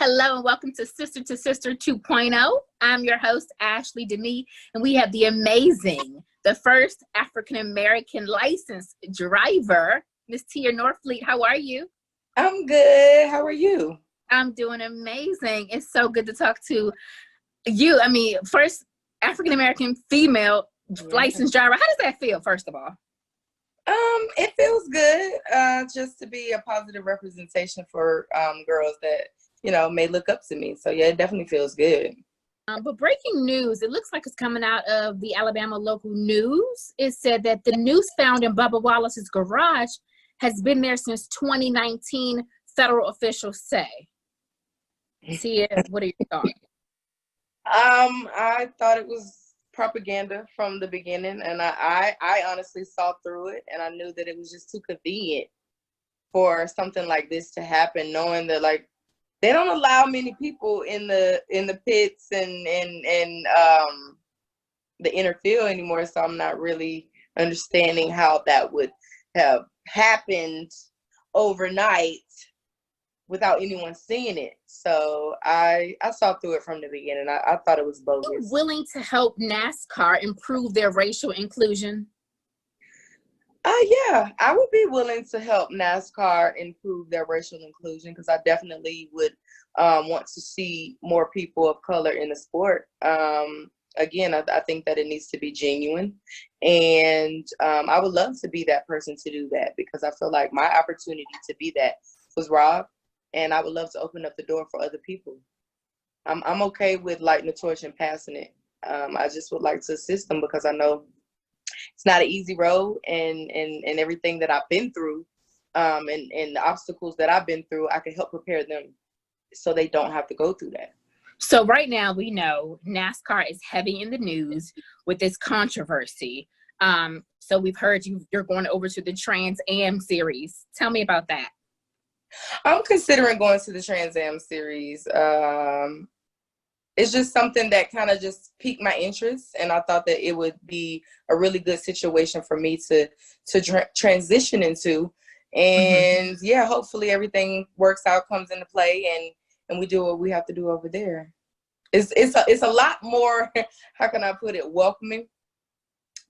Hello and welcome to Sister 2.0. I'm your host, Ashley Demi, and we have the amazing, the first African-American licensed driver, Miss Tia Norfleet. How are you? I'm good. How are you? I'm doing amazing. It's so good to talk to you. I mean, first African-American female licensed driver. How does that feel, first of all? It feels good, just to be a positive representation for girls that, may look up to me. So yeah, it definitely feels good. But breaking news, it looks like it's coming out of the Alabama local news. It said that the noose found in Bubba Wallace's garage has been there since 2019, federal officials say. Tia, what are your thoughts? I thought it was propaganda from the beginning, and I honestly saw through it, and I knew that it was just too convenient for something like this to happen, knowing that they don't allow many people in the pits and the inner field anymore. So I'm not really understanding how that would have happened overnight without anyone seeing it. So I saw through it from the beginning. I thought it was bogus. Are you willing to help NASCAR improve their racial inclusion? Yeah, I would be willing to help NASCAR improve their racial inclusion, because I definitely would want to see more people of color in the sport. Again, I think that it needs to be genuine, and I would love to be that person to do that, because I feel like my opportunity to be that was robbed, and I would love to open up the door for other people. I'm okay with lighting the torch and passing it. I just would like to assist them, because I know it's not an easy road, and everything that I've been through, and the obstacles that I've been through, I can help prepare them so they don't have to go through that. So right now we know NASCAR is heavy in the news with this controversy. So we've heard you're going over to the Trans Am series. Tell me about that. I'm considering going to the Trans Am series. It's just something that kind of just piqued my interest, and I thought that it would be a really good situation for me to transition into. And yeah, hopefully everything works out, comes into play, and we do what we have to do over there. It's a lot more, how can I put it, welcoming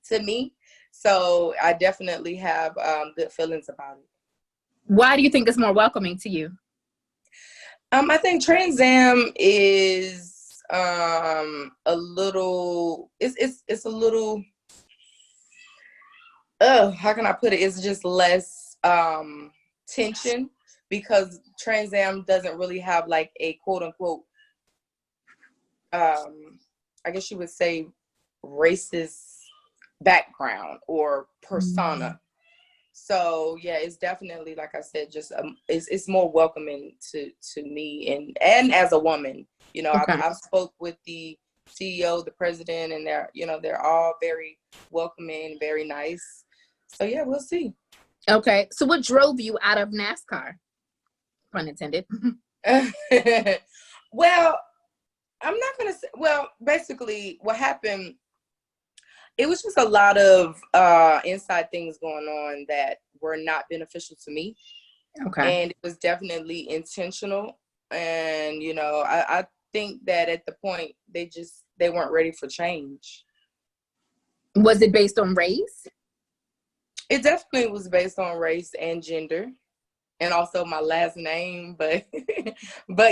to me. So I definitely have good feelings about it. Why do you think it's more welcoming to you? I think Trans Am is a little, it's a little, how can I put it? It's just less tension, because Trans Am doesn't really have like a quote unquote, I guess you would say, racist background or persona. So yeah, it's definitely, like I said, just it's more welcoming to me, and as a woman, okay. I've spoke with the CEO, the president, and they're all very welcoming, very nice. So yeah, we'll see. Okay, so what drove you out of NASCAR? Pun intended. Well, I'm not gonna say. Well, basically, what happened, it was just a lot of inside things going on that were not beneficial to me. Okay. And it was definitely intentional. And, I think that at the point they weren't ready for change. Was it based on race? It definitely was based on race and gender, and also my last name. But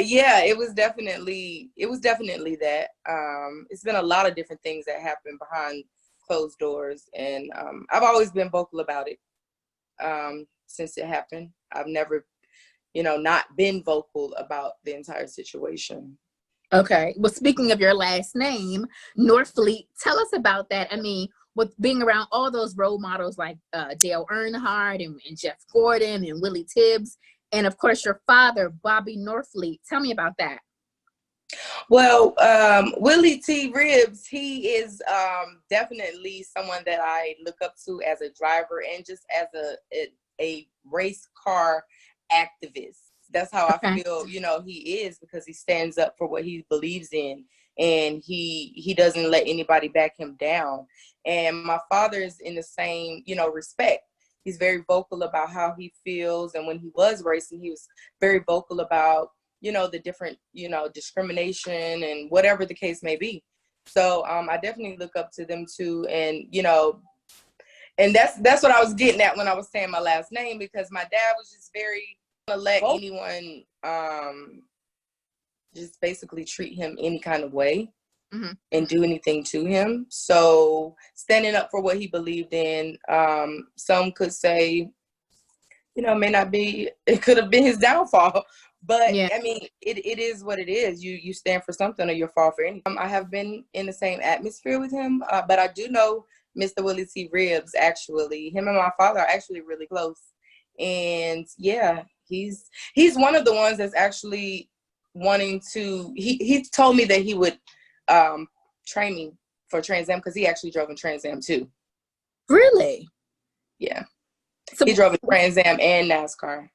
yeah, it was definitely that. It's been a lot of different things that happened behind closed doors, and I've always been vocal about it since it happened. I've never not been vocal about the entire situation. Okay, well, speaking of your last name, Norfleet, tell us about that. I mean, with being around all those role models like Dale Earnhardt and Jeff Gordon and Willie Tibbs, and of course your father, Bobby Norfleet. Tell me about that. Well, Willie T. Ribs, he is definitely someone that I look up to as a driver, and just as a race car activist. That's how I feel, he is, because he stands up for what he believes in, and he doesn't let anybody back him down. And my father is in the same, respect. He's very vocal about how he feels, and when he was racing, he was very vocal about, the different, discrimination and whatever the case may be. So I definitely look up to them too. And, and that's what I was getting at when I was saying my last name, because my dad was just very gonna let anyone just basically treat him any kind of way and do anything to him. So standing up for what he believed in, some could say, may not be, it could have been his downfall. But yeah. I mean, it is what it is. You stand for something or you'll fall for anything. I have been in the same atmosphere with him, but I do know Mr. Willie T. Ribbs, actually. Him and my father are actually really close. And yeah, he's one of the ones that's actually wanting to, he told me that he would train me for Trans Am, because he actually drove in Trans Am too. Really? Yeah. So, he drove in Trans Am and NASCAR.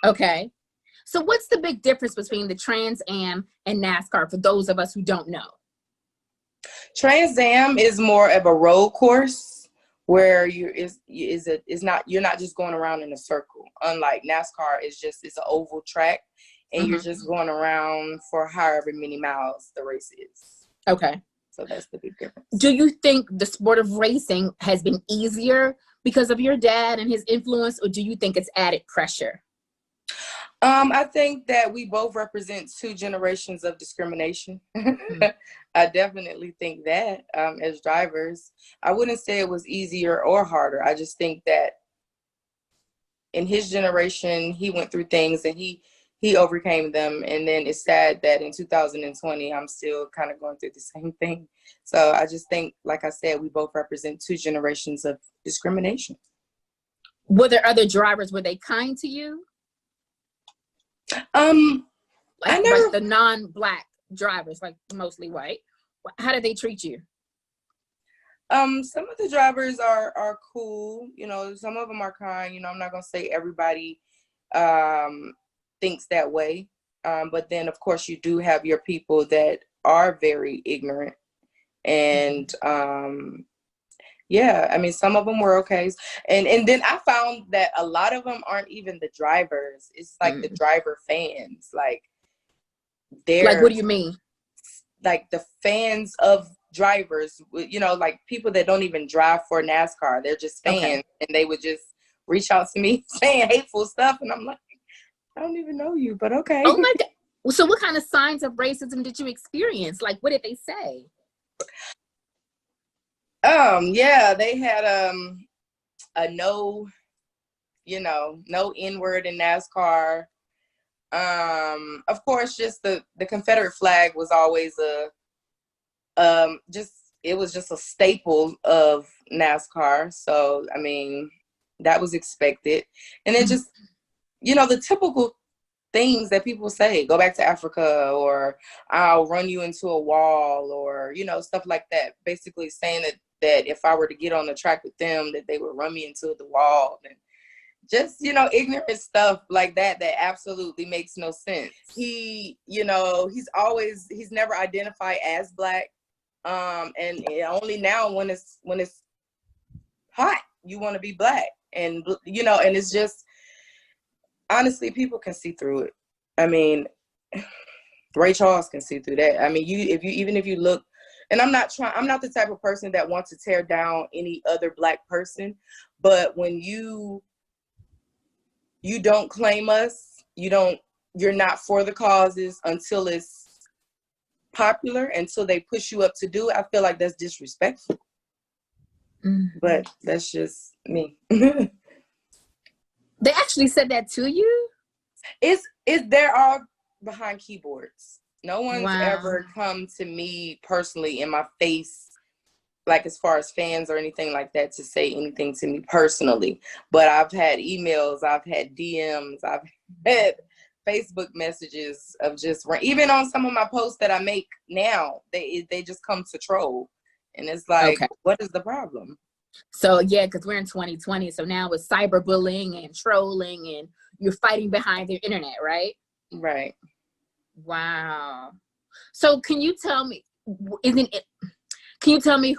Okay. So what's the big difference between the Trans Am and NASCAR for those of us who don't know? Trans Am is more of a road course where you're not just going around in a circle. Unlike NASCAR, it's an oval track, and you're just going around for however many miles the race is. Okay. So that's the big difference. Do you think the sport of racing has been easier because of your dad and his influence, or do you think it's added pressure? I think that we both represent two generations of discrimination. I definitely think that as drivers, I wouldn't say it was easier or harder. I just think that in his generation, he went through things and he overcame them. And then it's sad that in 2020, I'm still kind of going through the same thing. So I just think, like I said, we both represent two generations of discrimination. Were there other drivers, were they kind to you? Like the non-black drivers, like mostly white. How did they treat you? Some of the drivers are cool. Some of them are kind. I'm not gonna say everybody thinks that way. But then, of course, you do have your people that are very ignorant. And yeah, I mean, some of them were okay. And then I found that a lot of them aren't even the drivers. It's like the driver fans. Like, they're like, what do you mean? Like the fans of drivers, like people that don't even drive for NASCAR. They're just fans, and they would just reach out to me saying hateful stuff. And I'm like, I don't even know you, but okay. Oh my God. So what kind of signs of racism did you experience? Like, what did they say? Yeah, they had a no N-word in NASCAR. Of course, just the Confederate flag was always it was just a staple of NASCAR. So I mean, that was expected. And then just the typical things that people say, go back to Africa, or I'll run you into a wall, or stuff like that. Basically saying that if I were to get on the track with them, that they would run me into the wall, and just ignorant stuff like that absolutely makes no sense. He's never identified as black, and only now when it's hot you want to be black, and and it's just, honestly, people can see through it. I mean, Ray Charles can see through that. I mean, if you look, and I'm not the type of person that wants to tear down any other black person, but when you don't claim us, you're not for the causes until it's popular, until they push you up to do it, I feel like that's disrespectful. But that's just me. They actually said that to you? They're all behind keyboards. No one's Wow. ever come to me personally in my face, like as far as fans or anything like that, to say anything to me personally. But I've had emails, I've had DMs, I've had Facebook messages of just, even on some of my posts that I make now, they just come to troll. And it's like, What is the problem? So yeah, because we're in 2020, so now it's cyberbullying and trolling, and you're fighting behind the internet, right? Right. Wow. So can you tell me,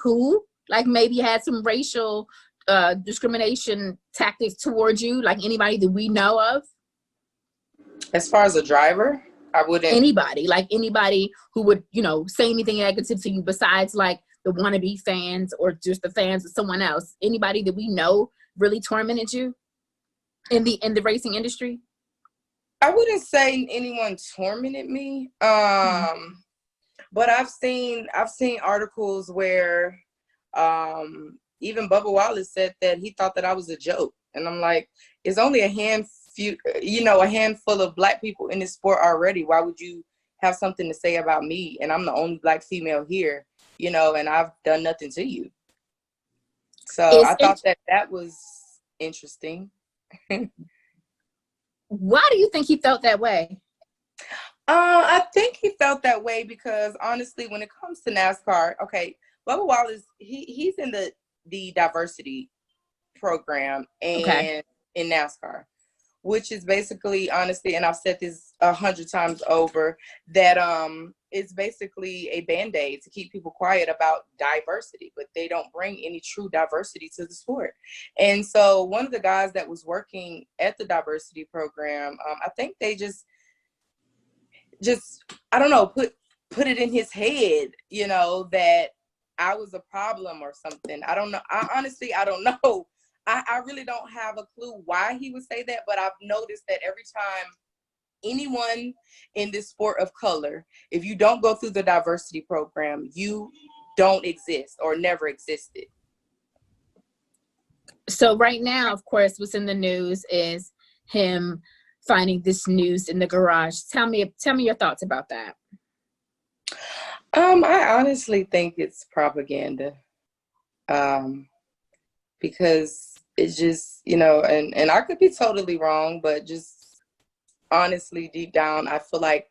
who, like, maybe had some racial discrimination tactics towards you, like anybody that we know of? As far as a driver? I wouldn't. Anybody who would, say anything negative to you besides like the wannabe fans or just the fans of someone else. Anybody that we know really tormented you in the racing industry? I wouldn't say anyone tormented me. But I've seen articles where even Bubba Wallace said that he thought that I was a joke. And I'm like, it's only a handful of Black people in this sport already. Why would you have something to say about me? And I'm the only Black female here, and I've done nothing to you. So I thought that was interesting. Why do you think he felt that way? I think he felt that way because honestly, when it comes to NASCAR, okay, Bubba Wallace, he's in the diversity program and in NASCAR, which is basically, honestly, and I've said this 100 times over, that it's basically a band-aid to keep people quiet about diversity, but they don't bring any true diversity to the sport. And so one of the guys that was working at the diversity program, I think they just I don't know, put it in his head, that I was a problem or something. I don't know. I don't know. I really don't have a clue why he would say that, but I've noticed that every time anyone in this sport of color, if you don't go through the diversity program, you don't exist or never existed. So right now, of course, what's in the news is him finding this news in the garage. Tell me your thoughts about that. I honestly think it's propaganda. Because it's just, and I could be totally wrong, but just honestly, deep down, I feel like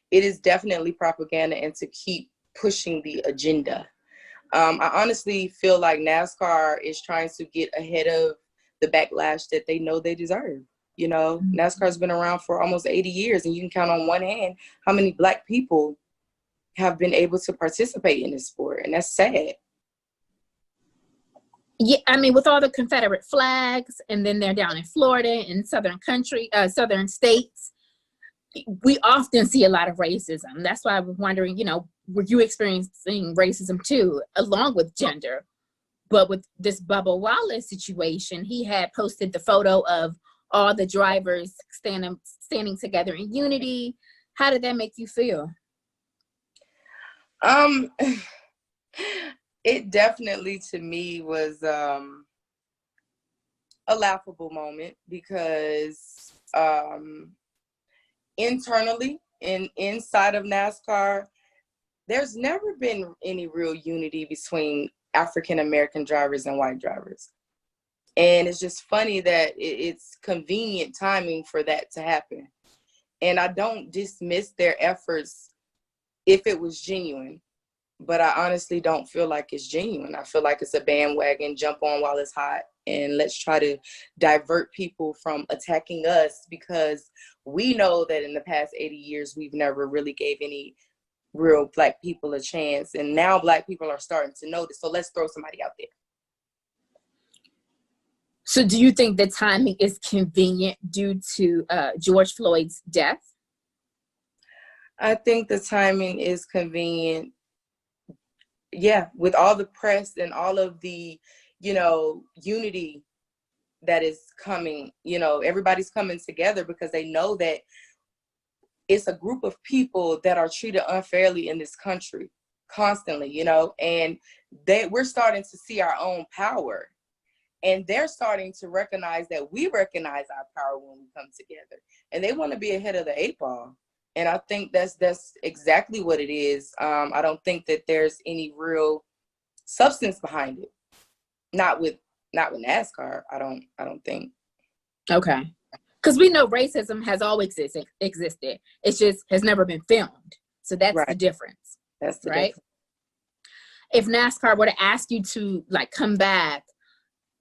it is definitely propaganda and to keep pushing the agenda. I honestly feel like NASCAR is trying to get ahead of the backlash that they know they deserve. NASCAR's been around for almost 80 years, and you can count on one hand how many Black people have been able to participate in this sport, and that's sad. Yeah, I mean, with all the Confederate flags, and then they're down in Florida and southern states, we often see a lot of racism. That's why I was wondering, were you experiencing racism too, along with gender? But with this Bubba Wallace situation, he had posted the photo of all the drivers standing together in unity. How did that make you feel? It definitely, to me, was a laughable moment because internally and inside of NASCAR, there's never been any real unity between African American drivers and white drivers. And it's just funny that it's convenient timing for that to happen. And I don't dismiss their efforts if it was genuine, but I honestly don't feel like it's genuine. I feel like it's a bandwagon, jump on while it's hot, and let's try to divert people from attacking us because we know that in the past 80 years, we've never really gave any real Black people a chance. And now Black people are starting to notice. So let's throw somebody out there. So do you think the timing is convenient due to George Floyd's death? I think the timing is convenient. Yeah, with all the press and all of the, unity that is coming, everybody's coming together because they know that it's a group of people that are treated unfairly in this country constantly, and we're starting to see our own power. And they're starting to recognize that we recognize our power when we come together. And they want to be ahead of the 8-ball. And I think that's exactly what it is. I don't think that there's any real substance behind it. Not with NASCAR, I don't think. Okay. Because we know racism has always existed. It just has never been filmed. So that's right. The difference. That's the right. Difference. If NASCAR were to ask you to come back,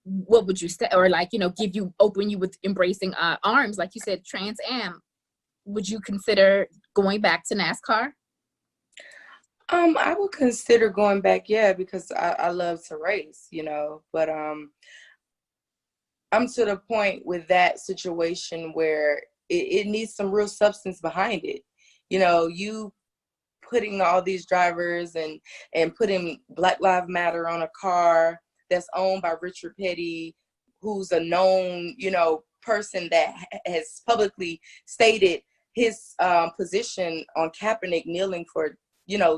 what would you say? Or open you with embracing arms, like you said, Trans Am, would you consider going back to NASCAR? I would consider going back, yeah, because I love to race, but I'm to the point with that situation where it needs some real substance behind it. You putting all these drivers and putting Black Lives Matter on a car that's owned by Richard Petty, who's a known, person that has publicly stated his position on Kaepernick kneeling for,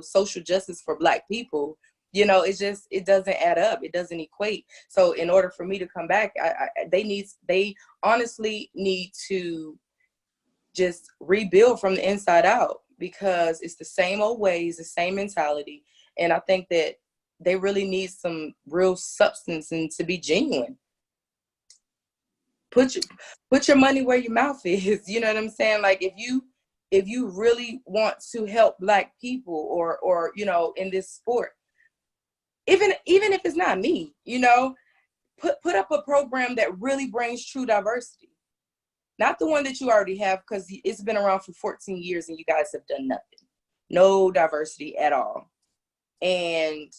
social justice for Black people. It doesn't add up. It doesn't equate. So in order for me to come back, they honestly need to just rebuild from the inside out, because it's the same old ways, the same mentality. And I think that they really need some real substance and to be genuine. Put your money where your mouth is. You know what I'm saying? Like if you really want to help Black people or in this sport, even if it's not me, put up a program that really brings true diversity. Not the one that you already have, because it's been around for 14 years and you guys have done nothing. No diversity at all. And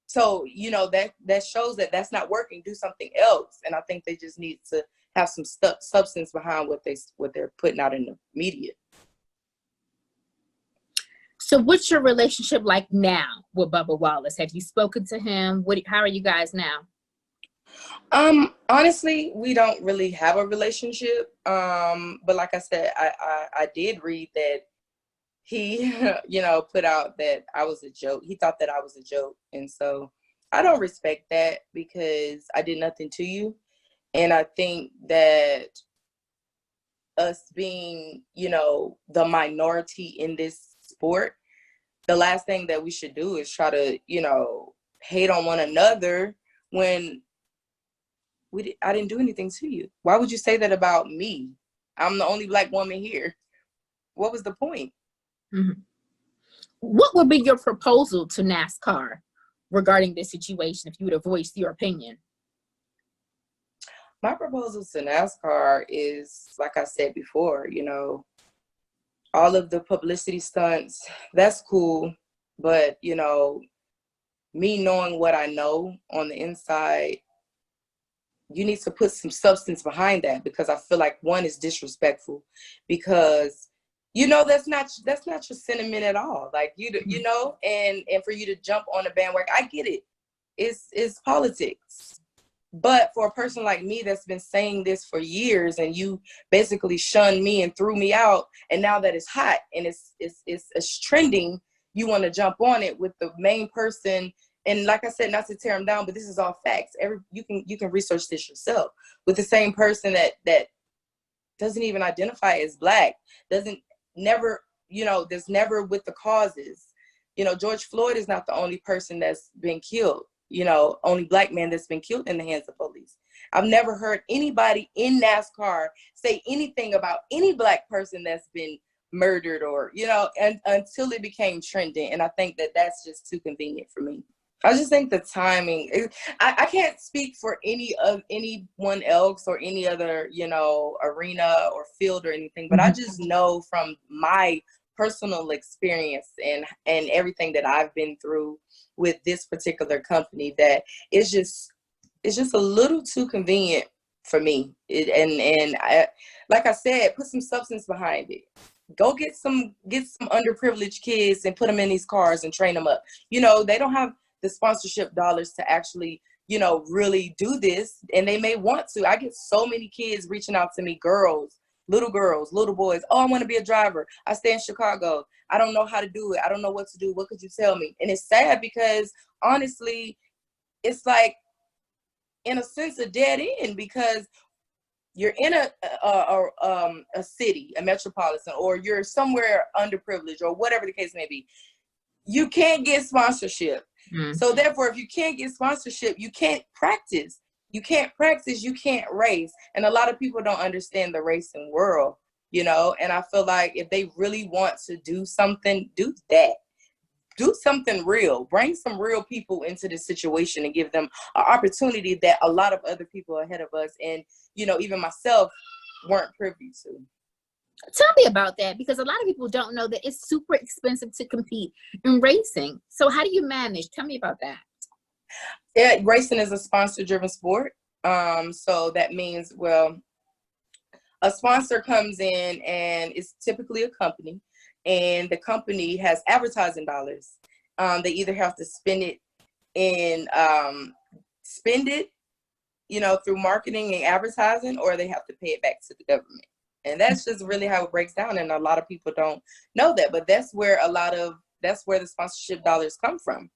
so, that shows that that's not working. Do something else. And I think they just need to have some substance behind what they're putting out in the media. So what's your relationship like now with Bubba Wallace? Have you spoken to him? How are you guys now? Honestly, we don't really have a relationship. But like I said, I did read that he, put out that I was a joke. He thought that I was a joke. And so I don't respect that, because I did nothing to you. And I think that us being, the minority in this sport, the last thing that we should do is try to, hate on one another when I didn't do anything to you. Why would you say that about me? I'm the only Black woman here. What was the point? Mm-hmm. What would be your proposal to NASCAR regarding this situation if you would have voiced your opinion? My proposal to NASCAR is, like I said before, all of the publicity stunts, that's cool. But, me knowing what I know on the inside, you need to put some substance behind that, because I feel like one is disrespectful, because that's not your sentiment at all. Like and for you to jump on the bandwagon, I get it. It's politics. But for a person like me that's been saying this for years, and you basically shunned me and threw me out, and now that it's hot and it's trending, you want to jump on it with the main person. And like I said, not to tear them down, but this is all facts. You can research this yourself, with the same person that doesn't even identify as Black, there's never with the causes. George Floyd is not the only person that's been killed. Only Black man that's been killed in the hands of police. I've never heard anybody in NASCAR say anything about any Black person that's been murdered or, and until it became trending. And I think that that's just too convenient for me. I just think the timing, I can't speak for anyone else or any other, arena or field or anything, but I just know from my personal experience and everything that I've been through with this particular company, that it's just a little too convenient for me. Like I said, put some substance behind it. Go get some underprivileged kids and put them in these cars and train them up. They don't have the sponsorship dollars to actually, really do this. And they may want to. I get so many kids reaching out to me, little girls, little boys. Oh, I want to be a driver. I stay in Chicago. I don't know how to do it. I don't know what to do. What could you tell me? And it's sad, because honestly, it's like, in a sense, a dead end, because you're in a city, a metropolitan, or you're somewhere underprivileged, or whatever the case may be. You can't get sponsorship. So therefore, if you can't get sponsorship, you can't practice. You can't race. And a lot of people don't understand the racing world, and I feel like if they really want to do something, do that. Do something real. Bring some real people into this situation and give them an opportunity that a lot of other people ahead of us, and, even myself, weren't privy to. Tell me about that, because a lot of people don't know that it's super expensive to compete in racing. So how do you manage? Tell me about that. Yeah, racing is a sponsor-driven sport. So that means, a sponsor comes in, and it's typically a company. and the company has advertising dollars. They either have to spend it through marketing and advertising, or they have to pay it back to the government. And that's just really how it breaks down. And a lot of people don't know that, but that's where the sponsorship dollars come from.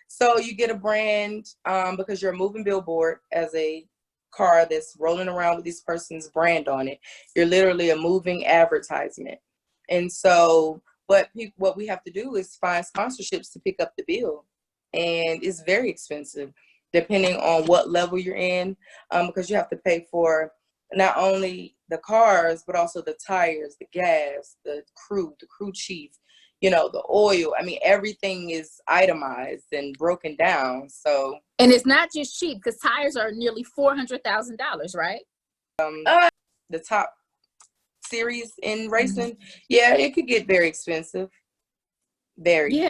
So you get a brand because you're a moving billboard as a car that's rolling around with this person's brand on it. You're literally a moving advertisement. And so what we have to do is find sponsorships to pick up the bill. And it's very expensive depending on what level you're in, because you have to pay for not only the cars, but also the tires, the gas, the crew chief, the oil. I mean, everything is itemized and broken down. So, and it's not just cheap, because tires are nearly $400,000, right? The top series in racing, yeah, it could get very expensive. Very. Yeah.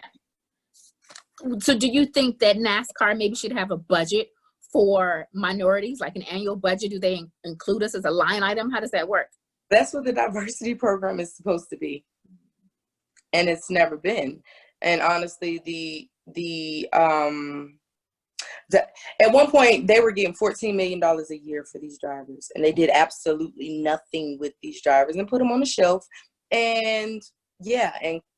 So do you think that NASCAR maybe should have a budget for minorities, like an annual budget? Do they include us as a line item? How does that work? That's what the diversity program is supposed to be. And it's never been. And honestly, at one point they were getting $14 million a year for these drivers, and they did absolutely nothing with these drivers and put them on the shelf and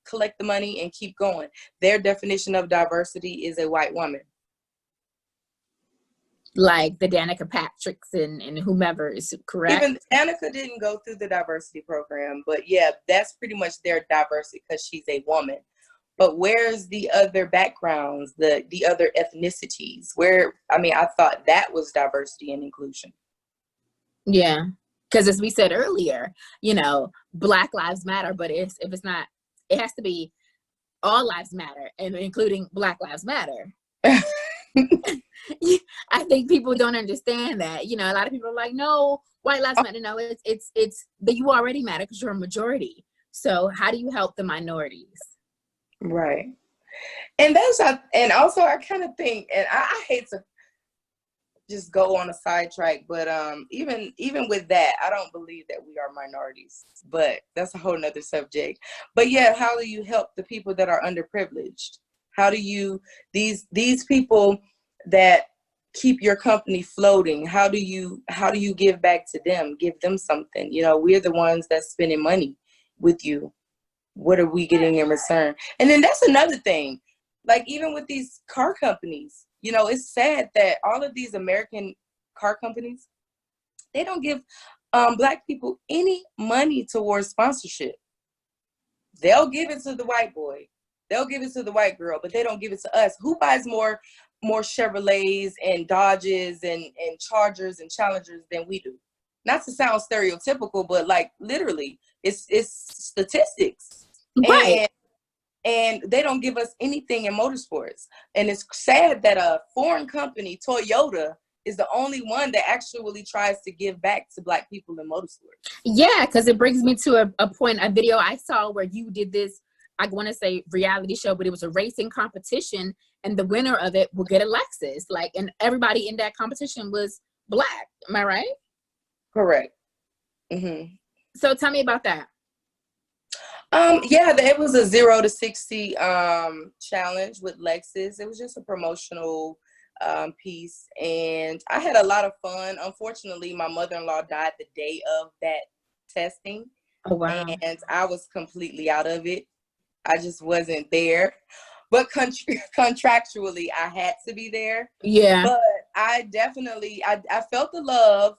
collect the money and keep going. Their definition of diversity is a white woman. Like the Danica Patricks and whomever, is correct? Even Danica didn't go through the diversity program, but yeah, that's pretty much their diversity because she's a woman. But where's the other backgrounds, the other ethnicities? I thought that was diversity and inclusion. Yeah, because as we said earlier, Black Lives Matter, but if it's not, it has to be all lives matter, and including Black Lives Matter. I think people don't understand that. A lot of people are like, no, white lives matter. No, it's that you already matter because you're a majority. So how do you help the minorities? Right. And also I kind of think, and I hate to just go on a sidetrack, but even with that, I don't believe that we are minorities, but that's a whole nother subject. But yeah, how do you help the people that are underprivileged? How do you, these people that keep your company floating, how do you give back to them, give them something? We're the ones that's spending money with you. What are we getting in return? And then that's another thing, like even with these car companies, it's sad that all of these American car companies, they don't give Black people any money towards sponsorship. They'll give it to the white boy. They'll give it to the white girl, but they don't give it to us. Who buys more Chevrolets and Dodges and Chargers and Challengers than we do? Not to sound stereotypical, but like literally, it's statistics. Right. And they don't give us anything in motorsports. And it's sad that a foreign company, Toyota, is the only one that actually tries to give back to Black people in motorsports. Yeah, because it brings me to a video I saw where you did this, I want to say reality show, but it was a racing competition, and the winner of it will get a Lexus. And everybody in that competition was Black. Am I right? Correct. Mm-hmm. So tell me about that. It was a 0 to 60 challenge with Lexus. It was just a promotional piece, and I had a lot of fun. Unfortunately, my mother-in-law died the day of that testing. Oh, wow. And I was completely out of it. I just wasn't there. But contractually, I had to be there. Yeah. But I definitely, I felt the love.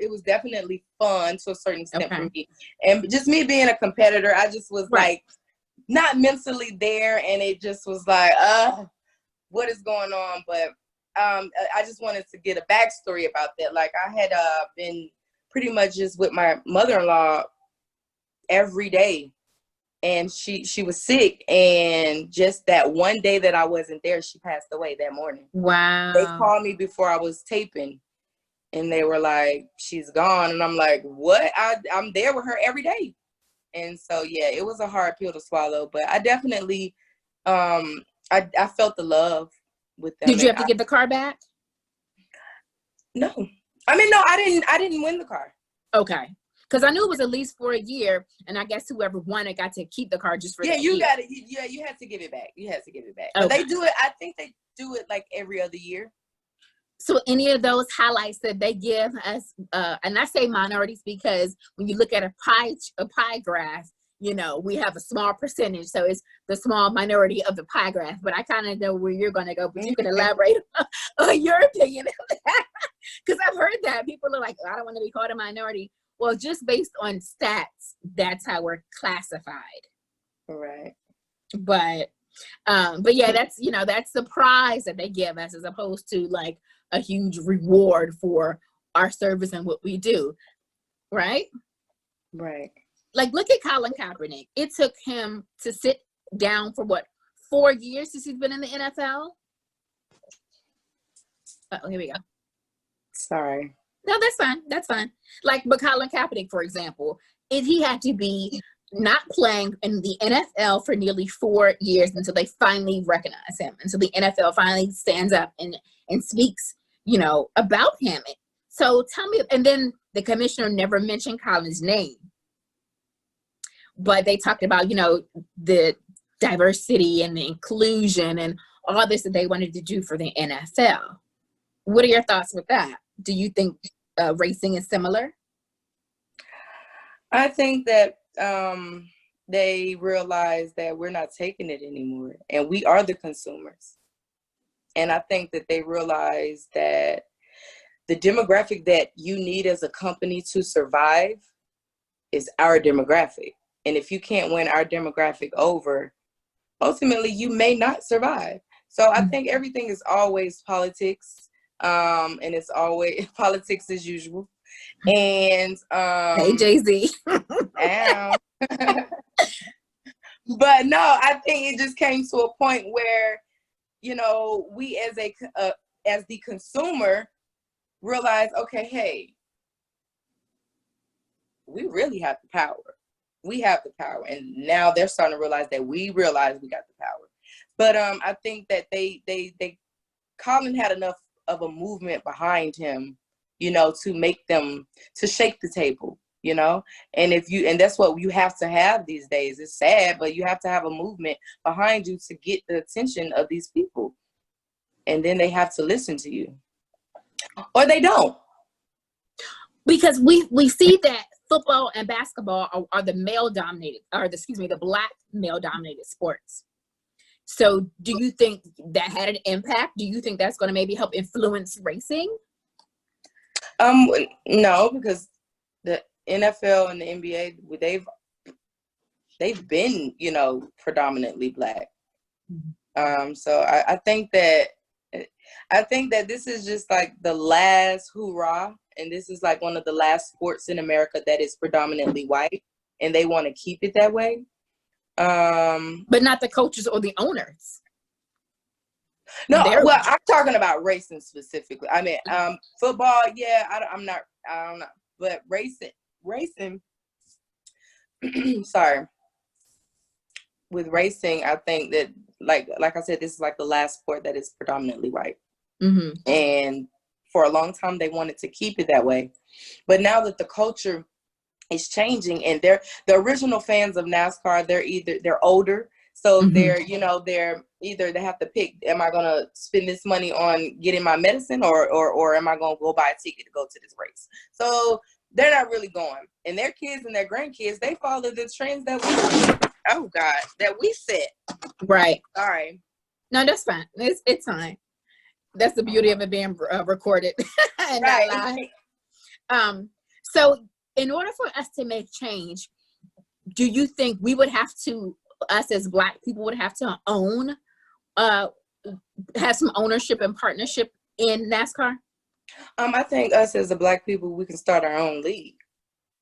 It was definitely fun to a certain extent for me. And just me being a competitor, I just was like, not mentally there. And it just was like, what is going on? But I just wanted to get a backstory about that. Like, I had been pretty much just with my mother-in-law every day. And she was sick, and just that one day that I wasn't there, she passed away that morning. Wow. They called me before I was taping, and they were like, she's gone. And I'm like, what? I'm there with her every day. And so, yeah, it was a hard pill to swallow, but I definitely, I felt the love with them. Did you have to get the car back? No. I mean, no, I didn't win the car. Okay. Because I knew it was at least for a year, and I guess whoever won it got to keep the car just for that you year. got it. Yeah, you had to give it back. You had to give it back. Okay. But they do it. I think they do it like every other year. So any of those highlights that they give us, and I say minorities because when you look at a pie graph, you know, we have a small percentage, so it's the small minority of the pie graph. But I kind of know where you're going to go, but you can elaborate on your opinion of that. Because I've heard that people are like, I don't want to be called a minority. Well, just based on stats, that's how we're classified. Right. But yeah, that's, you know, that's the prize that they give us as opposed to like a huge reward for our service and what we do. Right? Right. Like, look at Colin Kaepernick. It took him to sit down for what, 4 years since he's been in the NFL? Oh, here we go. Sorry. No, that's fine. That's fine. Like, but Colin Kaepernick, for example, he had to be not playing in the NFL for nearly 4 years until they finally recognize him. Until the NFL finally stands up and speaks, you know, about him. So tell me, and then the commissioner never mentioned Colin's name. But they talked about, you know, the diversity and the inclusion and all this that they wanted to do for the NFL. What are your thoughts with that? Do you think racing is similar? I think that they realize that we're not taking it anymore, and we are the consumers. And I think that they realize that the demographic that you need as a company to survive is our demographic. And if you can't win our demographic over, ultimately you may not survive. So I think everything is always politics, and it's always politics as usual. And Hey, Jay-Z. but no, I think it just came to a point where, you know, we as the consumer realize, okay, hey, we really have the power. We have the power, and now they're starting to realize that we realize we got the power. But I think that they Colin had enough of a movement behind him, you know, to shake the table, you know. And that's what you have to have these days. It's sad, but you have to have a movement behind you to get the attention of these people, and then they have to listen to you, or they don't. Because we see that football and basketball are the male-dominated, the black male-dominated sports. So do you think that had an impact? Do you think that's going to maybe help influence racing? No, because the NFL and the NBA, they've been, you know, predominantly black. So I think that this is just like the last hoorah. And this is like one of the last sports in America that is predominantly white, and they want to keep it that way. But not the coaches or the owners. No, well, I'm talking about racing specifically. I mean, football, yeah, I don't know, but racing. Sorry. With racing, I think that, like I said, this is like the last sport that is predominantly white, and for a long time they wanted to keep it that way. But now that the culture is changing, and the original fans of NASCAR, they're older, so they're either they have to pick, am I gonna spend this money on getting my medicine, or am I gonna go buy a ticket to go to this race? So they're not really going, and their kids and their grandkids, they follow the trends that we set. Right. Sorry. No, that's fine. It's fine. That's the beauty of it being recorded and right. not live. So in order for us to make change, do you think we would have to, us as Black people would have to have some ownership and partnership in NASCAR? I think us as the Black people, we can start our own league.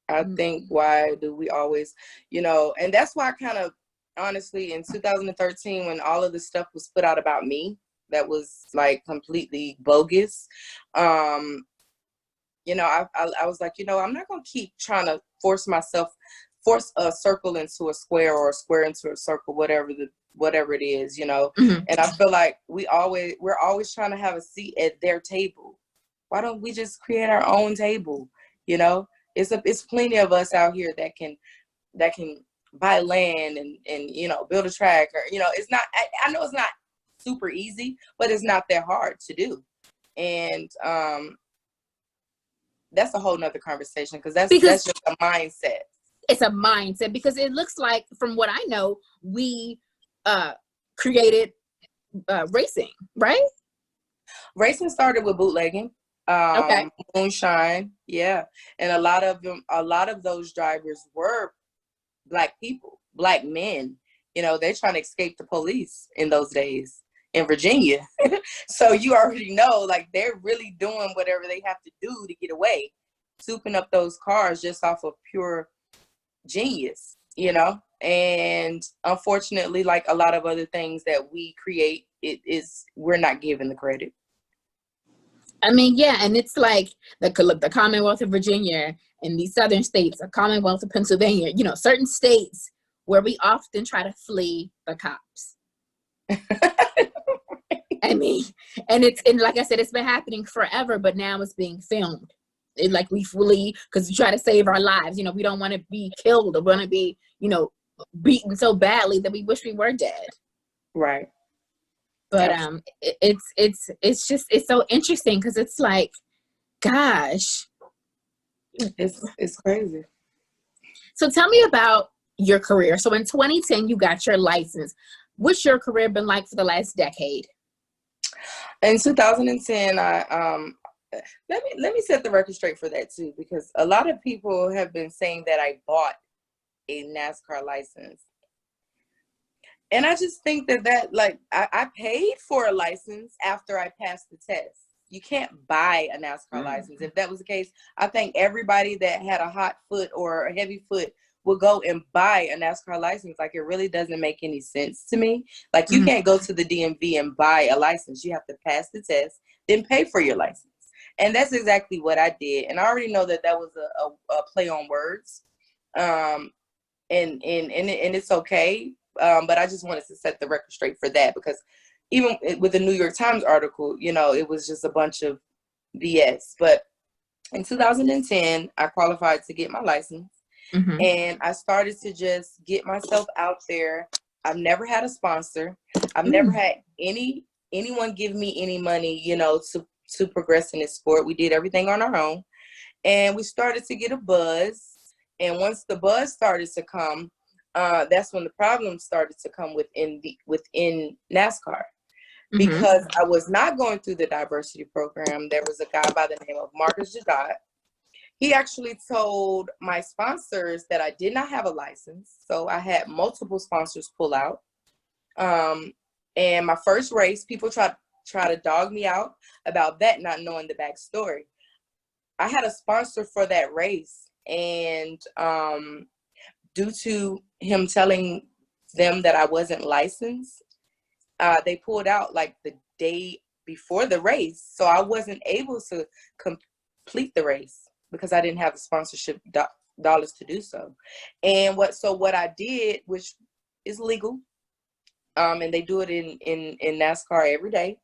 I think, why do we always, and that's why I kind of, honestly, in 2013, when all of this stuff was put out about me, that was like completely bogus. I was like, I'm not going to keep trying to force a circle into a square, or a square into a circle, whatever it is, And I feel like we're always trying to have a seat at their table. Why don't we just create our own table, It's plenty of us out here that can buy land and build a track, or it's not. I know it's not super easy, but it's not that hard to do, and that's a whole nother conversation because that's just a mindset. It's a mindset because it looks like, from what I know, we created racing, right? Racing started with bootlegging, Okay. moonshine, yeah, and a lot of those drivers were Black people, Black men. They're trying to escape the police in those days in Virginia. So you already know, like, they're really doing whatever they have to do to get away, souping up those cars just off of pure genius, and unfortunately, like a lot of other things that we create, we're not given the credit. I mean, yeah, and it's like the Commonwealth of Virginia and these southern states, the Commonwealth of Pennsylvania, certain states where we often try to flee the cops. I mean, and like I said, it's been happening forever, but now it's being filmed. Like we flee because we try to save our lives. We don't want to be killed or want to be, beaten so badly that we wish we were dead. Right. But it's so interesting because it's like, gosh, it's crazy. So tell me about your career. So in 2010, you got your license. What's your career been like for the last decade? In 2010, let me set the record straight for that too, because a lot of people have been saying that I bought a NASCAR license. And I just think that like, I paid for a license after I passed the test. You can't buy a NASCAR license. If that was the case, I think everybody that had a hot foot or a heavy foot would go and buy a NASCAR license. Like, it really doesn't make any sense to me. Like, you can't go to the DMV and buy a license. You have to pass the test, then pay for your license. And that's exactly what I did. And I already know that was a play on words. And it's okay. But I just wanted to set the record straight for that, because even with the New York Times article, it was just a bunch of BS. But in 2010, I qualified to get my license, and I started to just get myself out there. I've never had a sponsor. I've never had anyone give me any money, to progress in this sport. We did everything on our own, and we started to get a buzz. And once the buzz started to come, that's when the problems started to come within NASCAR, because I was not going through the diversity program. There was a guy by the name of Marcus Jadot. He actually told my sponsors that I did not have a license. So I had multiple sponsors pull out. And my first race, people try to dog me out about that, not knowing the backstory. I had a sponsor for that race, and due to him telling them that I wasn't licensed, they pulled out like the day before the race. So I wasn't able to complete the race because I didn't have the sponsorship dollars to do so. And what I did, which is legal, and they do it in NASCAR every day.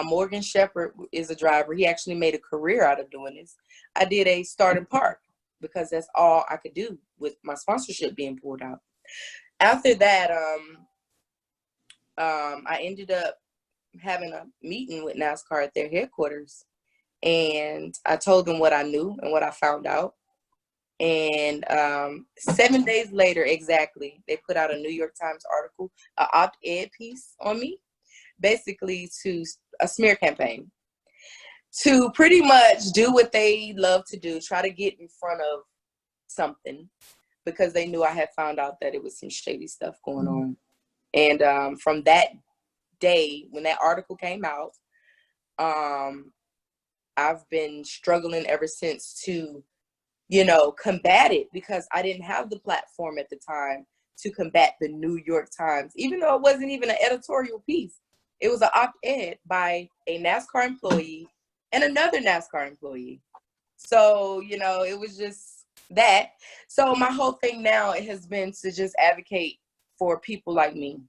Morgan Shepherd is a driver. He actually made a career out of doing this. I did a start and park, because that's all I could do with my sponsorship being pulled out. After that, I ended up having a meeting with NASCAR at their headquarters, and I told them what I knew and what I found out. And 7 days later, exactly, they put out a New York Times article, an op-ed piece on me, basically to a smear campaign, to pretty much do what they love to do, try to get in front of something, because they knew I had found out that it was some shady stuff going on. And from that day, when that article came out, I've been struggling ever since to, combat it, because I didn't have the platform at the time to combat the New York Times, even though it wasn't even an editorial piece. It was an op-ed by a NASCAR employee and another NASCAR employee. So, it was just that. So my whole thing now has been to just advocate for people like me,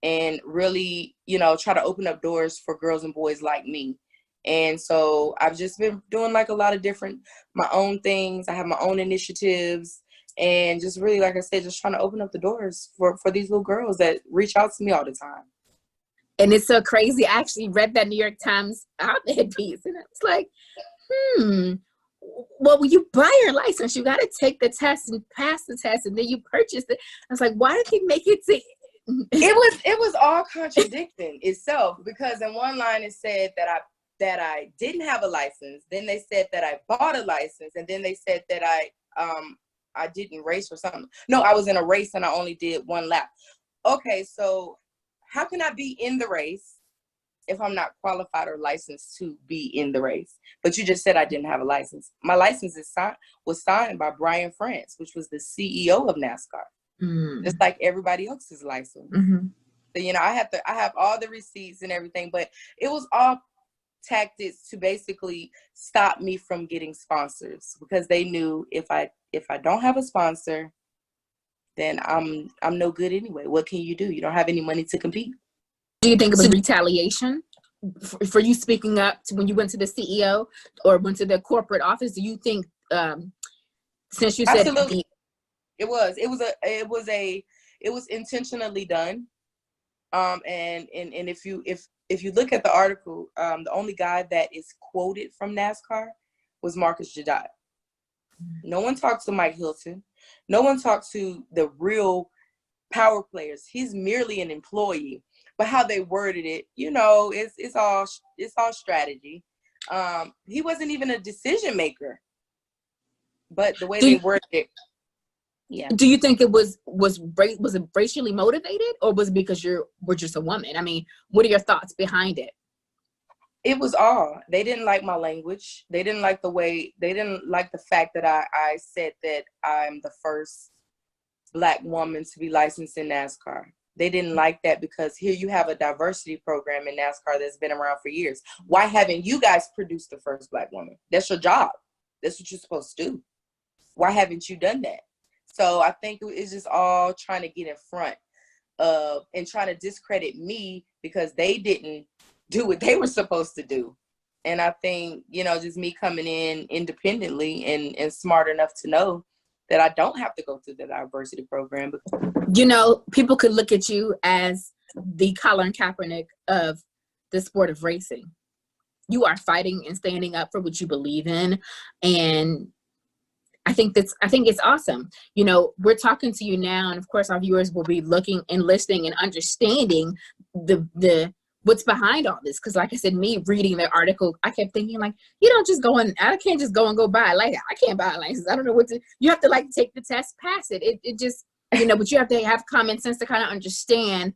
and really, try to open up doors for girls and boys like me. And so I've just been doing like a lot of different, my own things. I have my own initiatives, and just really, like I said, just trying to open up the doors for these little girls that reach out to me all the time. And it's so crazy. I actually read that New York Times op-ed piece, and I was like, well, when you buy your license, you got to take the test and pass the test, and then you purchase it. I was like, why did he make it to? It was all contradicting itself, because in one line it said that I didn't have a license. Then they said that I bought a license, and then they said that I didn't race or something. No, I was in a race and I only did one lap. Okay, so how can I be in the race if I'm not qualified or licensed to be in the race? But you just said I didn't have a license. My license was signed by Brian France, which was the CEO of NASCAR, just like everybody else's license. So, you know, I have all the receipts and everything, but it was all tactics to basically stop me from getting sponsors, because they knew if I don't have a sponsor, then I'm no good anyway. What can you do? You don't have any money to compete. Do you think it was retaliation for you speaking up to when you went to the CEO or went to the corporate office? Do you think, since you said absolutely, it was intentionally done. And if you look at the article, the only guy that is quoted from NASCAR was Marcus Jadot. No one talked to Mike Hilton. No one talked to the real power players. He's merely an employee. But how they worded it, you know, it's all strategy. He wasn't even a decision maker. But the way they worded it. Yeah. Do you think it was it racially motivated, or was it because we're just a woman? I mean, what are your thoughts behind it? It was all. They didn't like my language. They didn't like the fact that I said that I'm the first Black woman to be licensed in NASCAR. They didn't like that, because here you have a diversity program in NASCAR that's been around for years. Why haven't you guys produced the first Black woman? That's your job. That's what you're supposed to do. Why haven't you done that? So I think it's just all trying to get in front of and trying to discredit me, because they didn't do what they were supposed to do. And I think, you know, just me coming in independently and smart enough to know that I don't have to go through the diversity program. You know, people could look at you as the Colin Kaepernick of the sport of racing. You are fighting and standing up for what you believe in, and I think it's awesome. You know, we're talking to you now, and of course our viewers will be looking and listening and understanding the what's behind all this. Because like I said, me reading the article, I kept thinking, like, you don't just go in, I can't just go and go buy a license. I can't buy a license. I don't know what to, you have to like take the test, pass it. It just, you know, but you have to have common sense to kind of understand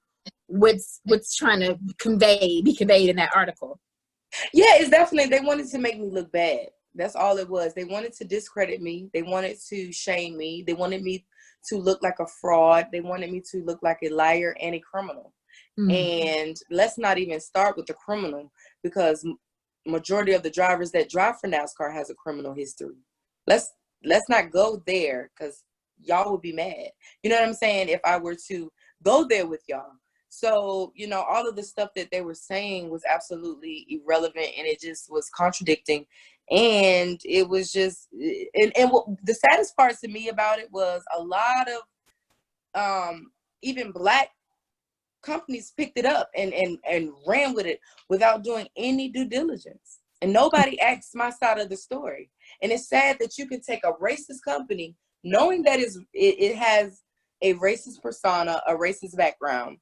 what's trying to be conveyed in that article. Yeah, it's definitely, they wanted to make me look bad. That's all it was. They wanted to discredit me. They wanted to shame me. They wanted me to look like a fraud. They wanted me to look like a liar and a criminal. And let's not even start with the criminal, because majority of the drivers that drive for NASCAR has a criminal history. Let's not go there, because y'all would be mad. You know what I'm saying? If I were to go there with y'all. So, you know, all of the stuff that they were saying was absolutely irrelevant, and it just was contradicting. And it was just, and what the saddest part to me about it was a lot of even Black companies picked it up and ran with it without doing any due diligence. And nobody asked my side of the story. And it's sad that you can take a racist company, knowing that it has a racist persona, a racist background,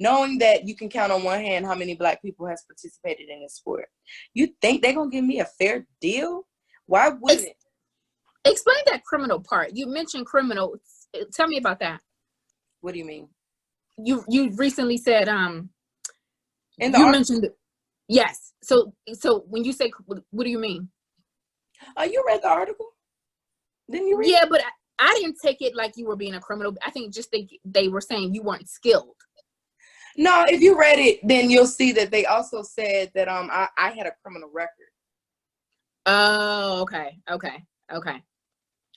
knowing that you can count on one hand how many Black people has participated in this sport. You think they're going to give me a fair deal? Why wouldn't it? Explain that criminal part. You mentioned criminal. Tell me about that. What do you mean? You recently said mentioned, yes. So when you say, what do you mean? You read the article? Didn't you read? Yeah, but I didn't take it like you were being a criminal. I think just they were saying you weren't skilled. No, if you read it, then you'll see that they also said that I had a criminal record. Oh, okay.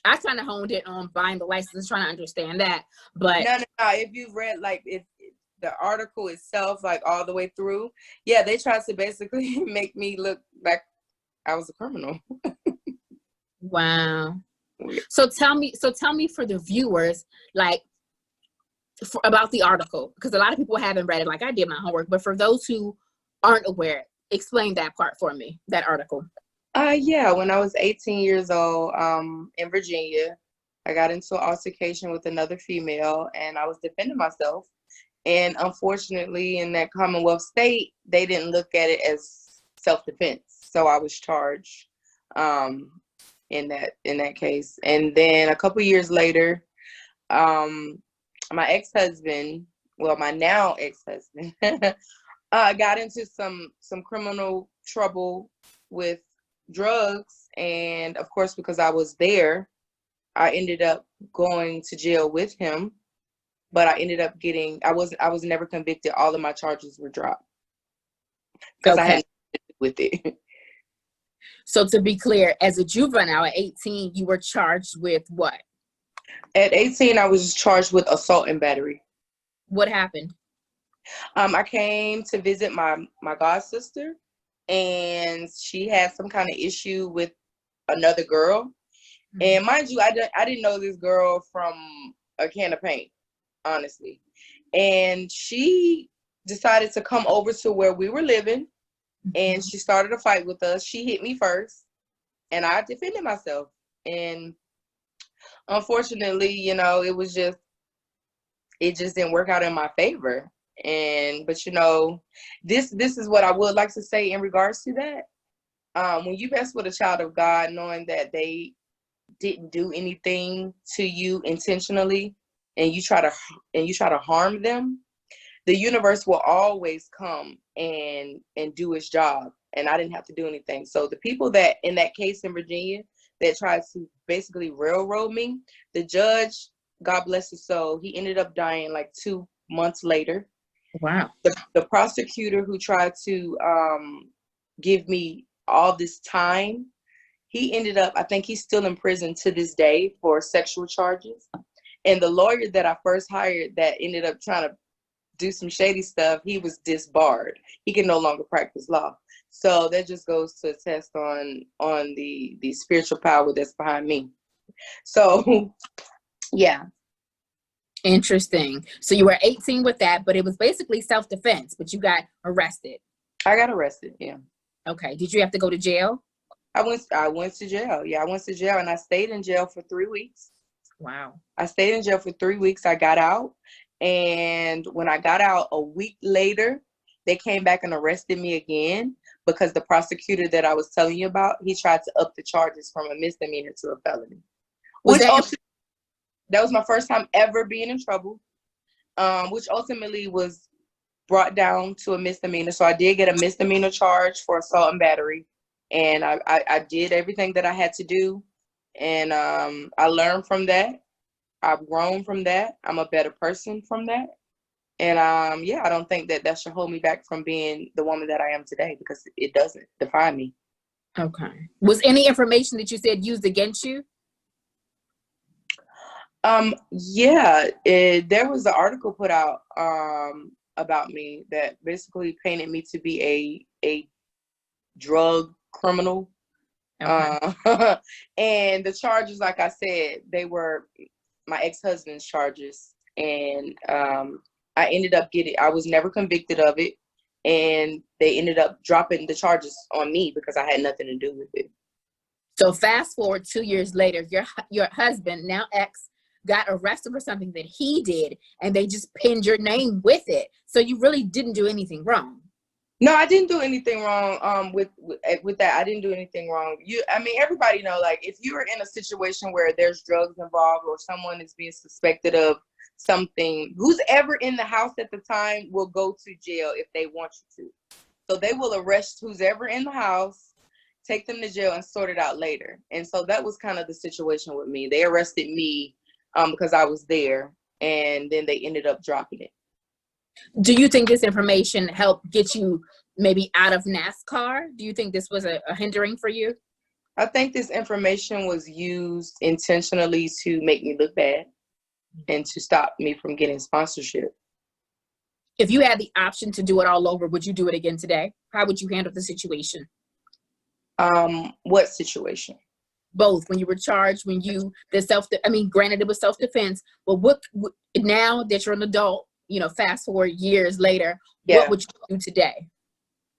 I kind of honed it on buying the license, trying to understand that. But no. If you read, like, if the article itself, like all the way through, yeah, they tried to basically make me look like I was a criminal. Wow. So tell me for the viewers, like, about the article, because a lot of people haven't read it like I did my homework, but for those who aren't aware, explain that part for me, that article. Yeah, when I was 18 years old, in Virginia, I got into an altercation with another female, and I was defending myself. And unfortunately, in that Commonwealth state, they didn't look at it as self-defense. So I was charged in that case. And then a couple years later, my ex-husband, well, my now ex-husband, got into some criminal trouble with drugs. And of course, because I was there, I ended up going to jail with him. But I ended up I was never convicted. All of my charges were dropped because I had nothing to do with it. So to be clear, as a juvenile at 18, you were charged with what? At 18, I was charged with assault and battery. What happened? I came to visit my god sister, and she had some kind of issue with another girl. Mm-hmm. And mind you, I didn't know this girl from a can of paint, honestly. And she decided to come over to where we were living, and she started a fight with us. She hit me first, and I defended myself. And unfortunately, it just didn't work out in my favor. But this is what I would like to say in regards to that. When you mess with a child of God, knowing that they didn't do anything to you intentionally, and you try to harm them, the universe will always come and do its job. And I didn't have to do anything. So the people that in that case in Virginia that tried to basically railroad me, the judge, God bless his soul, he ended up dying like 2 months later. Wow. The prosecutor who tried to give me all this time, he ended up, I think he's still in prison to this day for sexual charges. And the lawyer that I first hired that ended up trying to do some shady stuff, he was disbarred. He can no longer practice law. So that just goes to attest on the spiritual power that's behind me. So, yeah. Interesting. So you were 18 with that, but it was basically self-defense, but you got arrested. I got arrested, yeah. Okay. Did you have to go to jail? I went to jail. Yeah, I went to jail, and I stayed in jail for 3 weeks. Wow. I stayed in jail for 3 weeks. I got out. And when I got out a week later, they came back and arrested me again because the prosecutor that I was telling you about, he tried to up the charges from a misdemeanor to a felony. That was my first time ever being in trouble, which ultimately was brought down to a misdemeanor. So I did get a misdemeanor charge for assault and battery. And I did everything that I had to do. And I learned from that. I've grown from that. I'm a better person from that. And I don't think that should hold me back from being the woman that I am today, because it doesn't define me. Okay. Was any information that you said used against you? There was an article put out about me that basically painted me to be a drug criminal. Okay. And the charges, like I said, they were my ex-husband's charges, and I ended up I was never convicted of it, and they ended up dropping the charges on me because I had nothing to do with it. So fast forward 2 years later, your husband, now ex, got arrested for something that he did, and they just pinned your name with it. So you really didn't do anything wrong. No, I didn't do anything wrong with that. I didn't do anything wrong. Everybody know, like, if you're in a situation where there's drugs involved or someone is being suspected of something, who's ever in the house at the time will go to jail if they want you to. So they will arrest who's ever in the house, take them to jail, and sort it out later. And so that was kind of the situation with me. They arrested me because I was there, and then they ended up dropping it. Do you think this information helped get you maybe out of NASCAR? Do you think this was a hindering for you? I think this information was used intentionally to make me look bad and to stop me from getting sponsorship. If you had the option to do it all over, would you do it again today? How would you handle the situation? What situation? Both. When you were charged, when you granted it was self-defense, but what now that you're an adult, fast forward years later, Yeah. what would you do today?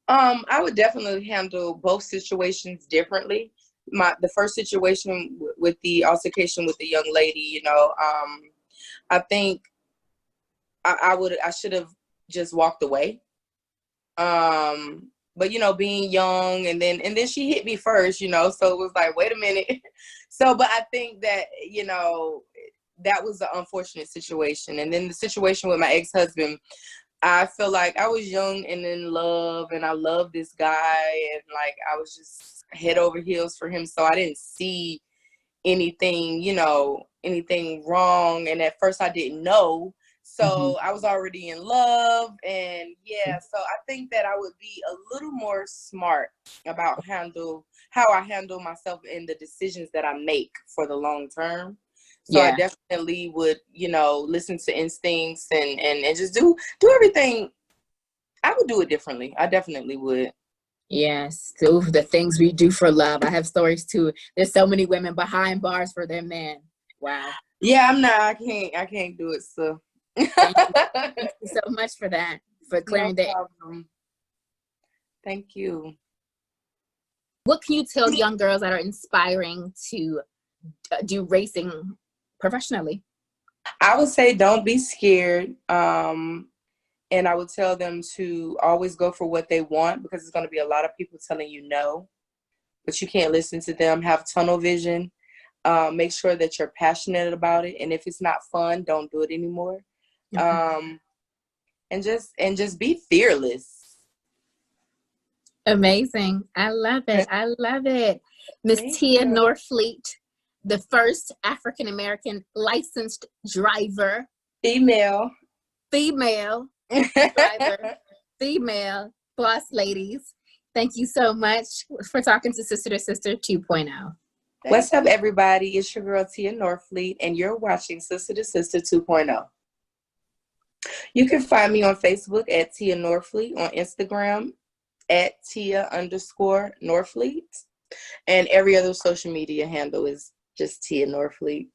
I would definitely handle both situations differently. The first situation with the altercation with the young lady, I think I should have just walked away. But being young, and then she hit me first, so it was like, wait a minute. But I think that, that was an unfortunate situation. And then the situation with my ex-husband, I feel like I was young and in love, and I loved this guy, and like I was just head over heels for him. So I didn't see anything, anything wrong. And at first I didn't know. So I was already in love, and so I think that I would be a little more smart about how I handle myself in the decisions that I make for the long term. So I definitely would, listen to instincts and just do everything. I would do it differently. I definitely would. Yes. So the things we do for love. I have stories too. There's so many women behind bars for their man. Wow. Yeah, I can't do it. So Thank you so much for that, for clearing that. Thank you. What can you tell young girls that are inspiring to do racing professionally? I would say don't be scared. And I would tell them to always go for what they want, because there's going to be a lot of people telling you no, but you can't listen to them. Have tunnel vision. Make sure that you're passionate about it. And if it's not fun, don't do it anymore. And just be fearless. Amazing. I love it. I love it. Miss Tia Norfleet, the first African-American licensed driver. Female driver, female boss ladies. Thank you so much for talking to Sister to Sister 2.0. What's up, everybody? It's your girl, Tia Norfleet, and you're watching Sister to Sister 2.0. You can find me on Facebook at Tia Norfleet, on Instagram at Tia_Norfleet, and every other social media handle is just Tia Norfleet.